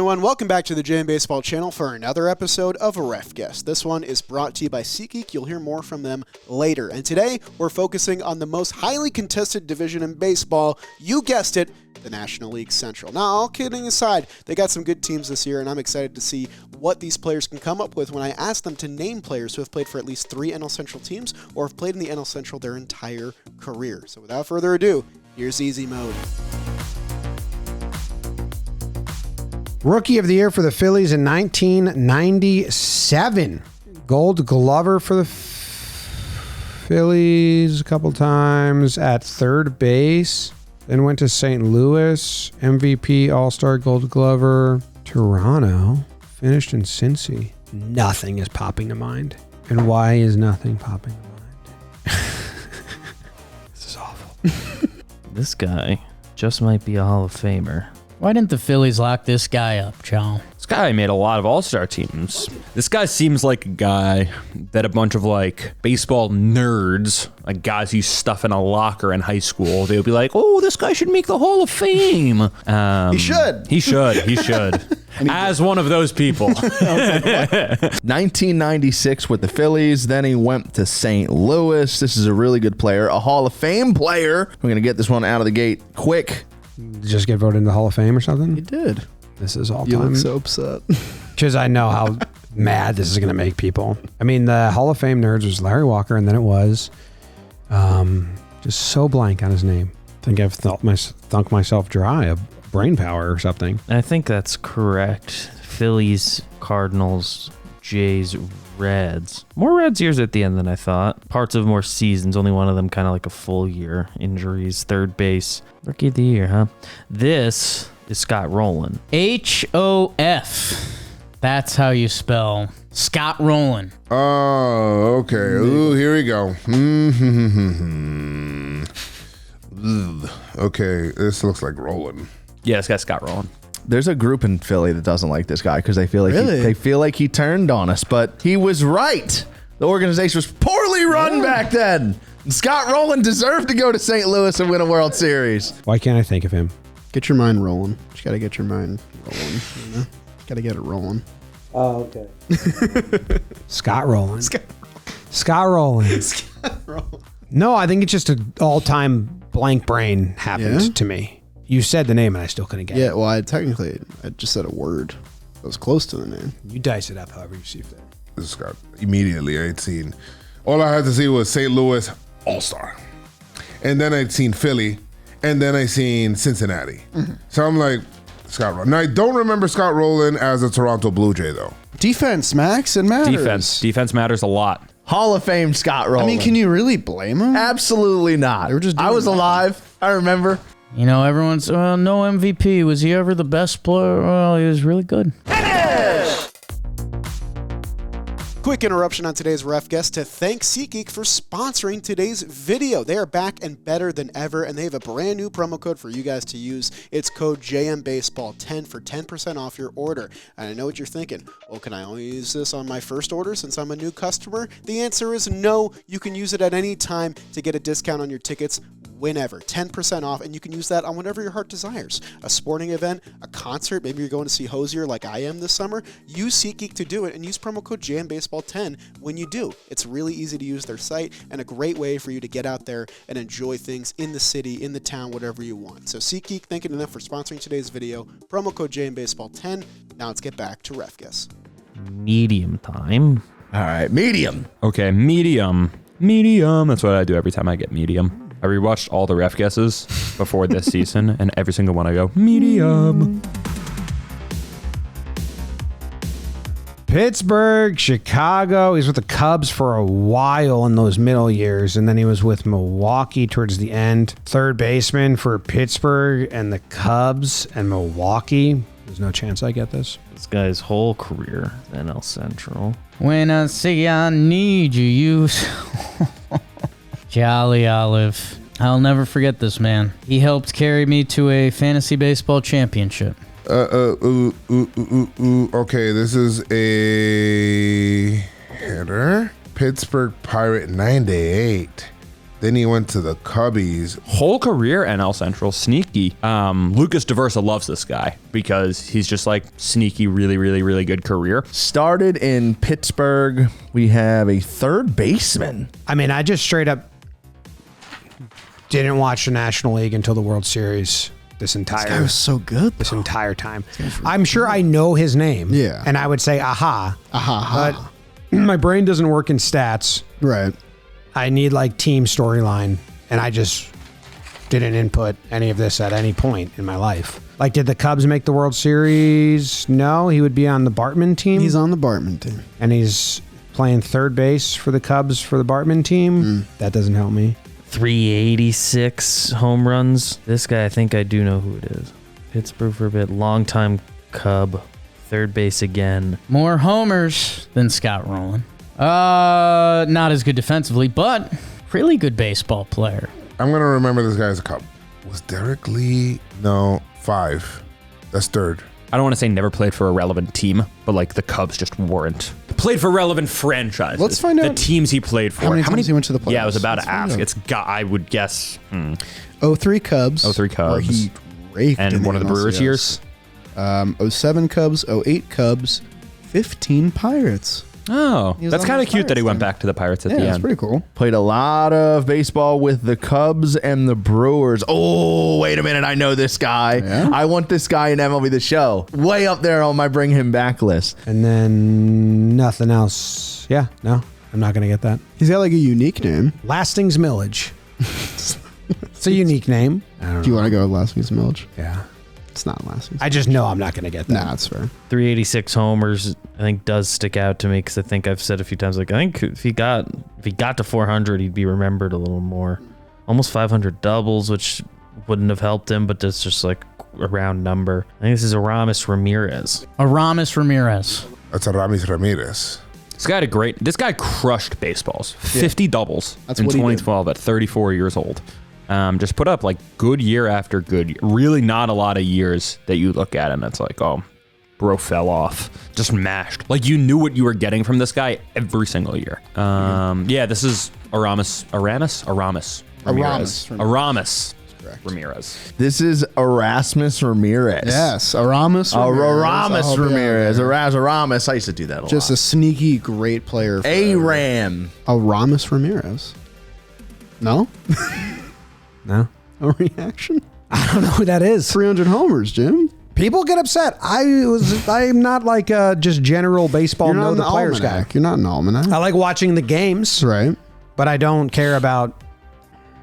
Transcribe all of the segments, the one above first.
everyone? Welcome back to the JM Baseball channel for another episode of RefGuess. This one is brought to you by SeatGeek. You'll hear more from them later. And today, we're focusing on the most highly contested division in baseball. You guessed it, the National League Central. Now, all kidding aside, they got some good teams this year, and I'm excited to see what these players can come up with when I ask them to name players who have played for at least 3 NL Central teams or have played in the NL Central their entire career. So without further ado, here's easy mode. Rookie of the Year for the Phillies in 1997. Gold Glover for the Phillies a couple times at third base. Then went to St. Louis. MVP, All-Star, Gold Glover. Toronto. Finished in Cincy. Nothing is popping to mind. And why is nothing popping to mind? This is awful. This guy just might be a Hall of Famer. Why didn't the Phillies lock this guy up, Joe? This guy made a lot of all-star teams. This guy seems like a guy that a bunch of like baseball nerds, like guys you stuff in a locker in high school, they would be like, oh, this guy should make the Hall of Fame. He should. He should. As one of those people. 1996 with the Phillies. Then he went to St. Louis. This is a really good player, a Hall of Fame player. We're going to get this one out of the gate quick. Just get voted into the Hall of Fame or something? He did. This is all You time. look so upset. Because I know how mad this is going to make people. I mean, the Hall of Fame nerds was Larry Walker, and then it was just so blank on his name. I think I've thunk myself dry of brain power or something. I think that's correct. Phillies, Cardinals, Jays, Reds. More Reds years at the end than I thought. Parts of more seasons, only one of them kind of like a full year. Injuries, third base. Rookie of the Year, huh? This is Scott Rolen. H-O-F. That's how you spell Scott Rolen. Oh, okay. Ooh, here we go. Okay, this looks like Rolen. Yeah, this guy's Scott Rolen. There's a group in Philly that doesn't like this guy because they feel like he turned on us, but he was right. The organization was poorly run back then. Scott Rolen deserved to go to St. Louis and win a World Series. Why can't I think of him? Get your mind rolling. Just got to get your mind rolling. You know? Got to get it rolling. Oh, okay. Scott Rolen. Scott Rolen. No, I think it's just an all-time blank brain happened to me. You said the name and I still couldn't get it. Yeah, well, I just said a word that was close to the name. You dice it up however you see fit. This is Scott. Immediately, I'd seen, all I had to see was St. Louis All-Star. And then I'd seen Philly, and then I seen Cincinnati. Mm-hmm. So I'm like, Scott Rolen. Now, I don't remember Scott Rolen as a Toronto Blue Jay, though. Defense, Max, it matters. Defense matters a lot. Hall of Fame Scott Rolen. I mean, can you really blame him? Absolutely not. They were just I was alive. I remember. You know, everyone's, no MVP. Was he ever the best player? Well, he was really good. Quick interruption on today's RefGuess to thank SeatGeek for sponsoring today's video. They are back and better than ever, and they have a brand new promo code for you guys to use. It's code JMBaseball10 for 10% off your order. And I know what you're thinking. Well, can I only use this on my first order since I'm a new customer? The answer is no. You can use it at any time to get a discount on your tickets whenever. 10% off, and you can use that on whatever your heart desires. A sporting event, a concert, maybe you're going to see Hosier like I am this summer. Use SeatGeek to do it and use promo code JMBaseball10 when you do. It's really easy to use their site and a great way for you to get out there and enjoy things in the city, in the town, whatever you want. So SeatGeek, thanking them for sponsoring today's video. Promo code JMBaseball10. Now let's get back to RefGuess. Medium time. All right, medium. Okay, medium. That's what I do every time I get medium. I rewatched all the ref guesses before this season, and every single one I go, medium. Pittsburgh, Chicago. He was with the Cubs for a while in those middle years, and then he was with Milwaukee towards the end. Third baseman for Pittsburgh and the Cubs and Milwaukee. There's no chance I get this. This guy's whole career, NL Central. When I say I need you, you... Jolly Olive. I'll never forget this man. He helped carry me to a fantasy baseball championship. Okay, this is a hitter. Pittsburgh Pirate 98. Then he went to the Cubbies. Whole career NL Central, sneaky. Lucas Diversa loves this guy because he's just like sneaky, really, really, really good career. Started in Pittsburgh. We have a third baseman. I mean, I just straight up didn't watch the National League until the World Series this Guy was so good. this entire time. I'm sure I know his name. Yeah. And I would say, aha. Aha. But my brain doesn't work in stats. Right. I need like team storyline, and I just didn't input any of this at any point in my life. Like, did the Cubs make the World Series? No, he would be on the Bartman team. He's on the Bartman team. And he's playing third base for the Cubs for the Bartman team. That doesn't help me. 386 home runs. This guy, I think I do know who it is. Pittsburgh for a bit. Longtime Cub. Third base again. More homers than Scott Rolen. Not as good defensively, but really good baseball player. I'm going to remember this guy as a Cub. Was Derek Lee? No, 5. That's third. I don't want to say never played for a relevant team, but like the Cubs just weren't. Played for relevant franchises. Let's find out the teams he played for. how many times he went to the playoffs. Yeah, I was about Let's to find ask. out. It's got. I would guess. 03 Cubs. 03 Cubs. Where he raked And in one of the Brewers NLCS. years. 07 Cubs, 08 Cubs, 15 Pirates. Oh, He was that's on kind the of cute that he Pirates went then. back to the Pirates at Yeah, the that's end. pretty cool. Played a lot of baseball with the Cubs and the Brewers. Oh, wait a minute. I know this guy. Yeah? I want this guy in MLB The Show. Way up there on my bring him back list. And then nothing else. Yeah, no, I'm not going to get that. He's got like a unique name. Lastings Millage. It's a unique name. I don't know. Do you want to go with Last Week's Milch? Yeah. It's not Last Week's. I just know I'm not going to get that. Nah, that's fair. 386 homers, I think, does stick out to me because I think I've said a few times, like, I think if he got to 400, he'd be remembered a little more. Almost 500 doubles, which wouldn't have helped him, but that's just like a round number. I think this is Aramis Ramirez. Aramis Ramirez. That's Aramis Ramirez. This guy crushed baseballs. 50 doubles That's in what he did. 2012 at 34 years old. Just put up like good year after good year. Really not a lot of years that you look at and it's like, oh, bro fell off. Just mashed. Like you knew what you were getting from this guy every single year. Yeah, this is Aramis Ramirez. Aramis Ramirez. This is Erasmus Ramirez. Yes, Aramis Aramis Ramirez. Aramis. I used to do that a lot. Just a sneaky great player. Aram. Aramis Ramirez. No? No? No reaction? I don't know who that is. 300 homers, Jim. People get upset. I'm not like just general baseball You're not know an the players guy. almanac. You're not an almanac. I like watching the games, Right. but I don't care about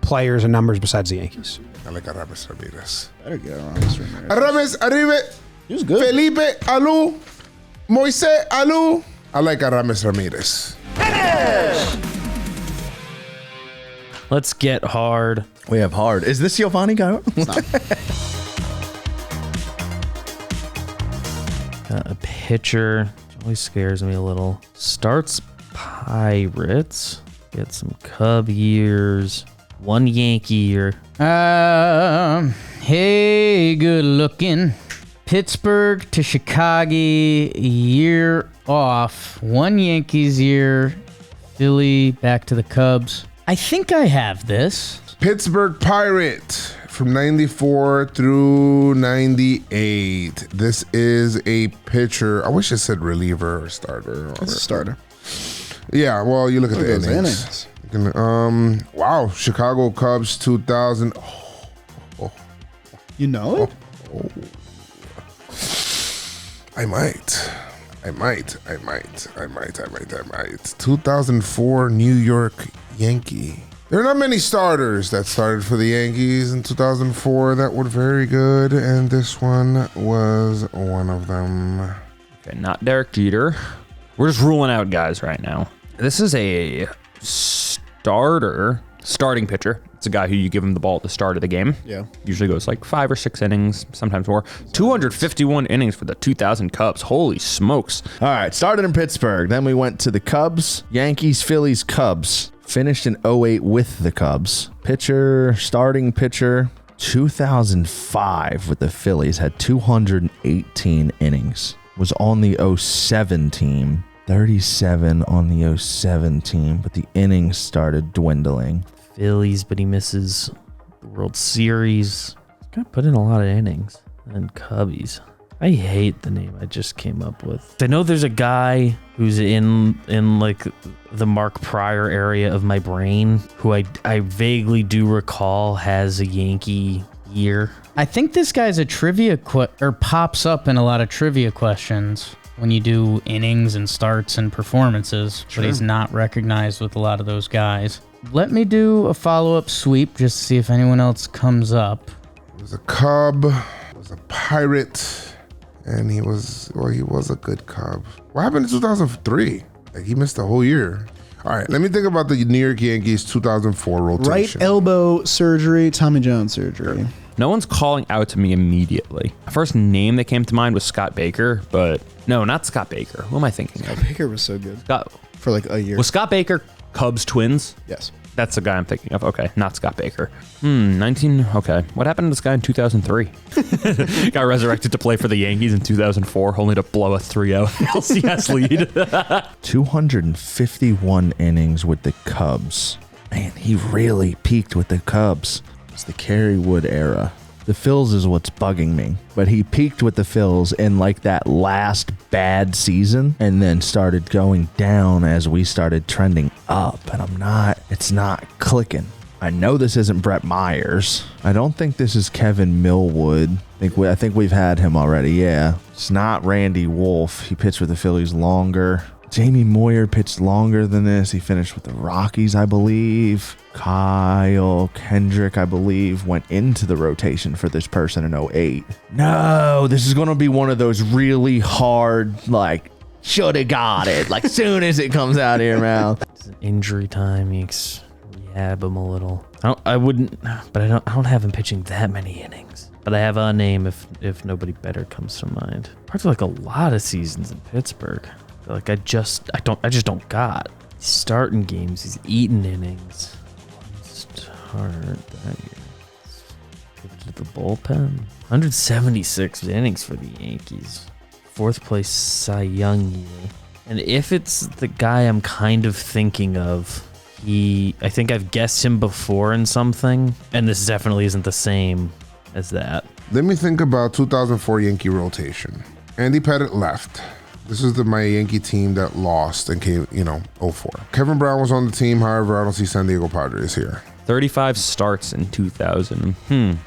players and numbers besides the Yankees. I like Aramis Ramirez. Better get Aramis Ramirez. Aramis Arribe. He was good. Felipe Alou. Moise Alou. I like Aramis Ramirez. Let's get hard. We have hard. Is this Giovanni guy? Got a pitcher. Always scares me a little. Starts Pirates. Get some Cub years. One Yankee year. Hey, good looking. Pittsburgh to Chicago, year off. One Yankees year. Philly back to the Cubs. I think I have this. Pittsburgh Pirate from 94 through 98. This is a pitcher. I wish it said reliever or starter. It's a starter. Yeah, well, you look at the Those innings. Wow, Chicago Cubs 2000. You know it? I might. 2004 New York Yankee. There are not many starters that started for the Yankees in 2004 that were very good, and this one was one of them. Okay, not Derek Jeter. We're just ruling out guys right now. This is a starting pitcher. It's a guy who you give him the ball at the start of the game. Yeah. Usually goes like 5 or 6 innings, sometimes more. 251 innings for the 2000 Cubs. Holy smokes. All right, started in Pittsburgh. Then we went to the Cubs, Yankees, Phillies, Cubs. Finished in 08 with the Cubs. Starting pitcher, 2005 with the Phillies. Had 218 innings. Was on the 07 team. 37 on the 07 team, but the innings started dwindling. Phillies, but he misses the World Series. He's gonna put in a lot of innings. And Cubbies. I hate the name I just came up with. I know there's a guy who's in like the Mark Pryor area of my brain who I vaguely do recall has a Yankee year. I think this guy's a trivia or pops up in a lot of trivia questions when you do innings and starts and performances, but he's not recognized with a lot of those guys. Let me do a follow-up sweep just to see if anyone else comes up. He was a Cub, he was a Pirate, and he was a good Cub. What happened in 2003? Like, he missed the whole year. All right, let me think about the New York Yankees 2004 rotation. Right elbow surgery, Tommy John surgery. No one's calling out to me immediately. The first name that came to mind was Scott Baker, but no, not Scott Baker. Who am I thinking of? Baker was so good for like a year. Was Scott Baker Cubs twins? Yes. That's the guy I'm thinking of. Okay, not Scott Baker. 19. Okay, what happened to this guy in 2003? Got resurrected to play for the Yankees in 2004, only to blow a 3-0 LCS lead. 251 innings with the Cubs. Man, he really peaked with the Cubs. It's the Kerry Wood era. The Phils is what's bugging me, but he peaked with the Phils in like that last bad season and then started going down as we started trending up, and it's not clicking. I know this isn't Brett Myers. I don't think this is Kevin Millwood. I think we've had him already. Yeah. It's not Randy Wolf. He pitched with the Phillies longer. Jamie Moyer pitched longer than this. He finished with the Rockies, I believe. Kyle Kendrick, I believe, went into the rotation for this person in 08. No, this is going to be one of those really hard, like, should have got it, like, soon as it comes out of your mouth. It's an injury time. You rehab him a little. I don't have him pitching that many innings. But I have a name if nobody better comes to mind. Probably like a lot of seasons in Pittsburgh. Like I just don't got. He's starting games. He's eating innings. Start that year. Give it to the bullpen. 176 innings for the Yankees. 4th place Cy Young year. And if it's the guy I'm kind of thinking of, I think I've guessed him before in something, and this definitely isn't the same as that. Let me think about 2004 Yankee rotation. Andy Pettit left. This is my Yankee team that lost and came, 04. Kevin Brown was on the team. However, I don't see San Diego Padres here. 35 starts in 2000.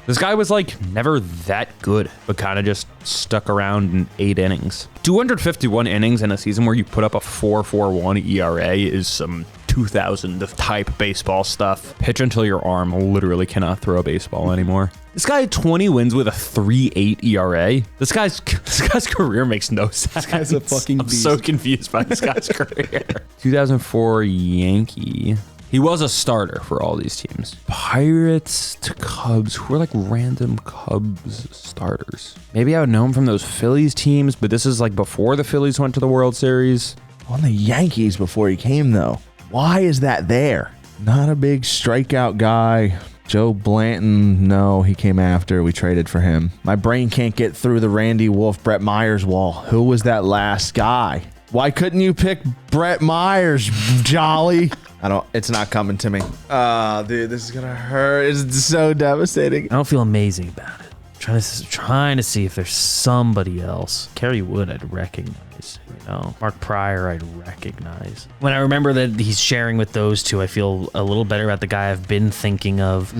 This guy was like never that good, but kind of just stuck around in 8 innings. 251 innings in a season where you put up a 4.41 ERA is some 2000 type baseball stuff. Pitch until your arm literally cannot throw a baseball anymore. This guy had 20 wins with a 3.8 ERA. This guy's career makes no sense. This guy's a fucking beast. I'm so confused by this guy's career. 2004 Yankee. He was a starter for all these teams. Pirates to Cubs. Who are like random Cubs starters? Maybe I would know him from those Phillies teams, but this is like before the Phillies went to the World Series. On the Yankees before he came, though. Why is that there? Not a big strikeout guy. Joe Blanton, no, he came after. We traded for him. My brain can't get through the Randy Wolf, Brett Myers wall. Who was that last guy? Why couldn't you pick Brett Myers, Jolly? It's not coming to me. Dude, this is gonna hurt. It's so devastating. I don't feel amazing about it. Trying to see if there's somebody else. Kerry Wood, I'd recognize. Mark Pryor, I'd recognize. When I remember that he's sharing with those two, I feel a little better about the guy I've been thinking of.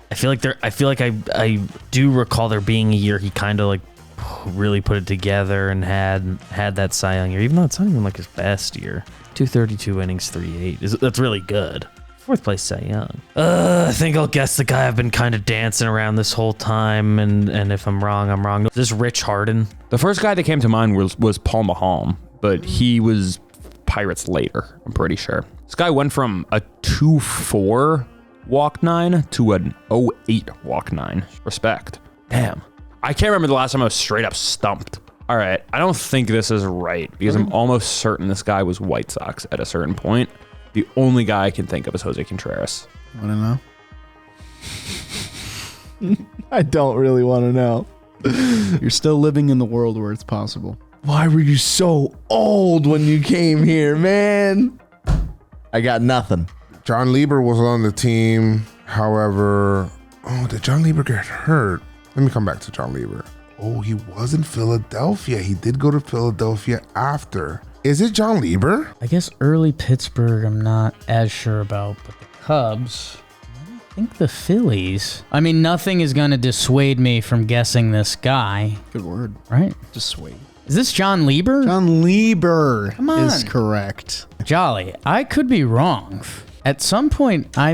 I feel like I do recall there being a year he kind of like really put it together and had that Cy Young year, even though it's not even like his best year. 232 innings, 3.8. That's really good. 4th place Cy Young. I think I'll guess the guy I've been kind of dancing around this whole time, and if I'm wrong, I'm wrong. Is this Rich Harden? The first guy that came to mind was Paul Maholm, but he was Pirates later, I'm pretty sure. This guy went from a 2.4 walk 9 to an 0.8 walk 9. Respect. Damn. I can't remember the last time I was straight up stumped. All right, I don't think this is right because I'm almost certain this guy was White Sox at a certain point. The only guy I can think of is Jose Contreras. Want to know? I don't really want to know. You're still living in the world where it's possible. Why were you so old when you came here, man? I got nothing. John Lieber was on the team. However, did John Lieber get hurt? Let me come back to John Lieber. Oh, he was in Philadelphia. He did go to Philadelphia after. Is it John Lieber? I guess early Pittsburgh I'm not as sure about, but the Cubs, I think the Phillies. I mean, nothing is going to dissuade me from guessing this guy. Good word. Right? Dissuade. Is this John Lieber? John Lieber Come on. is correct. Jolly, I could be wrong. At some point, I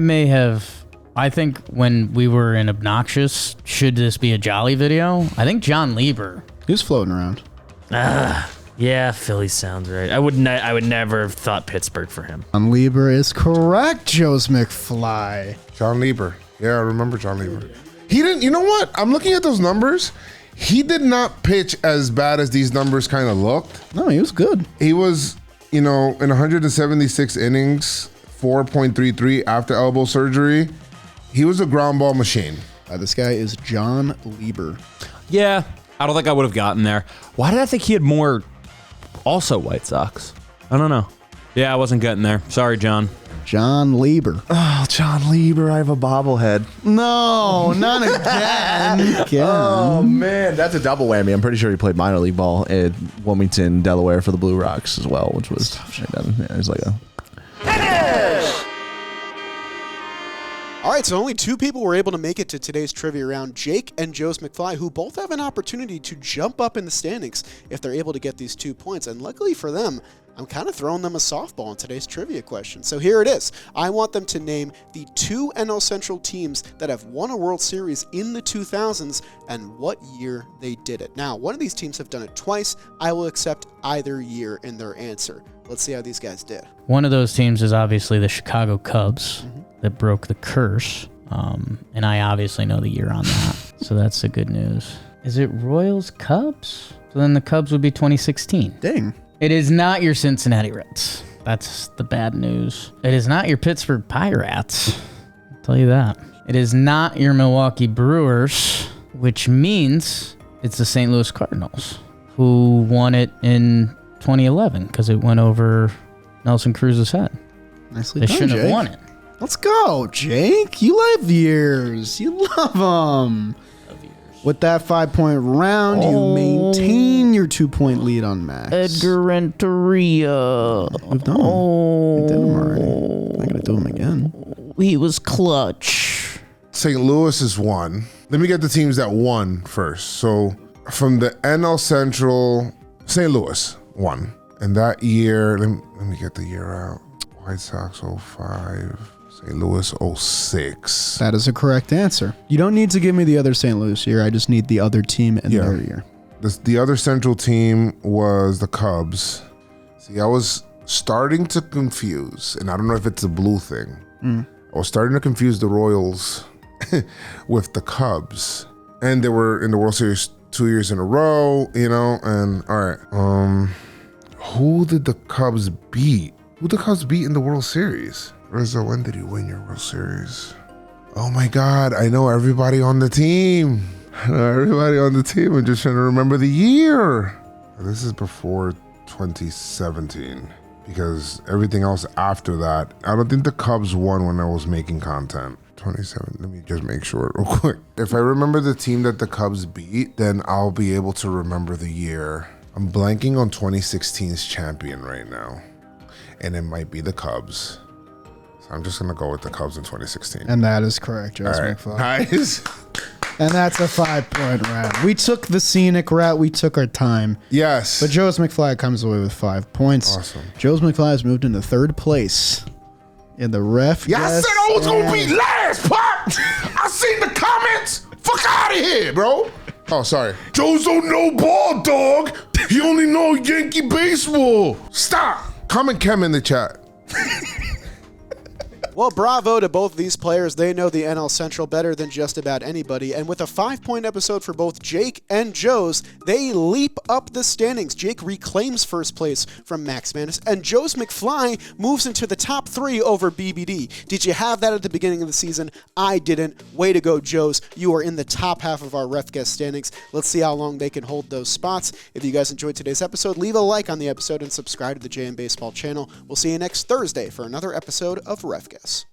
think when we were in Obnoxious, should this be a Jolly video? I think John Lieber. Who's floating around? Yeah, Philly sounds right. I would never have thought Pittsburgh for him. John Lieber is correct, Joez McFly. John Lieber. Yeah, I remember John Lieber. He didn't, you know what? I'm looking at those numbers. He did not pitch as bad as these numbers kind of looked. No, he was good. He was, in 176 innings, 4.33 after elbow surgery. He was a ground ball machine. This guy is John Lieber. Yeah, I don't think I would have gotten there. Why did I think he had more also White Sox? I don't know. Yeah, I wasn't getting there. Sorry, John. John Lieber. Oh, John Lieber, I have a bobblehead. No, not again. Oh, man. That's a double whammy. I'm pretty sure he played minor league ball in Wilmington, Delaware for the Blue Rocks as well, which was... Yeah, he's like a... All right, so only 2 people were able to make it to today's trivia round, Jake and Joez McFly, who both have an opportunity to jump up in the standings if they're able to get these 2 points. And luckily for them, I'm kind of throwing them a softball in today's trivia question. So here it is. I want them to name the 2 NL Central teams that have won a World Series in the 2000s and what year they did it. Now, one of these teams have done it twice. I will accept either year in their answer. Let's see how these guys did. One of those teams is obviously the Chicago Cubs that broke the curse. And I obviously know the year on that. So that's the good news. Is it Royals Cubs? So then the Cubs would be 2016. Dang. It is not your Cincinnati Reds. That's the bad news. It is not your Pittsburgh Pirates. I'll tell you that. It is not your Milwaukee Brewers, which means it's the St. Louis Cardinals, who won it in 2011 because it went over Nelson Cruz's head. Nicely They done, shouldn't have Jake. won it. Let's go, Jake. You love years. You love them. With that 5-point round, you maintain your 2-point lead on Max. Edgar Renteria. We've done him. We did him already. I'm not going to do him again. He was clutch. St. Louis is 1. Let me get the teams that won first. So from the NL Central, St. Louis 1. And that year, let me get the year out. White Sox 05. St. Louis 06. That is a correct answer. You don't need to give me the other St. Louis year. I just need the other team and their year. The other Central team was the Cubs. See, I was starting to confuse, and I don't know if it's a blue thing. I was starting to confuse the Royals with the Cubs. And they were in the World Series 2 years in a row, and all right. Who did the Cubs beat? Who did the Cubs beat in the World Series? Rizzo, when did you win your World Series? Oh my God, I know everybody on the team. I'm just trying to remember the year. This is before 2017 because everything else after that, I don't think the Cubs won when I was making content. 27, let me just make sure real quick. If I remember the team that the Cubs beat, then I'll be able to remember the year. I'm blanking on 2016's champion right now. And it might be the Cubs. So I'm just going to go with the Cubs in 2016. And that is correct, Joez McFly. Nice. And that's a 5-point round. We took the scenic route. We took our time. Yes. But Joez McFly comes away with 5 points. Awesome. Joez McFly has moved into 3rd place in the ref. Yeah, I said I was going to be last, Pop. I seen the comments. Fuck out of here, bro. Oh, sorry. Joe's don't know ball, dog. He only know Yankee baseball. Stop. Comment Kem in the chat. Well, bravo to both these players. They know the NL Central better than just about anybody. And with a 5-point episode for both Jake and Joez, they leap up the standings. Jake reclaims 1st place from Max Mannis, and Joez McFly moves into the top 3 over BBD. Did you have that at the beginning of the season? I didn't. Way to go, Joez. You are in the top half of our RefGuess standings. Let's see how long they can hold those spots. If you guys enjoyed today's episode, leave a like on the episode and subscribe to the JM Baseball channel. We'll see you next Thursday for another episode of RefGuess. RefGuess.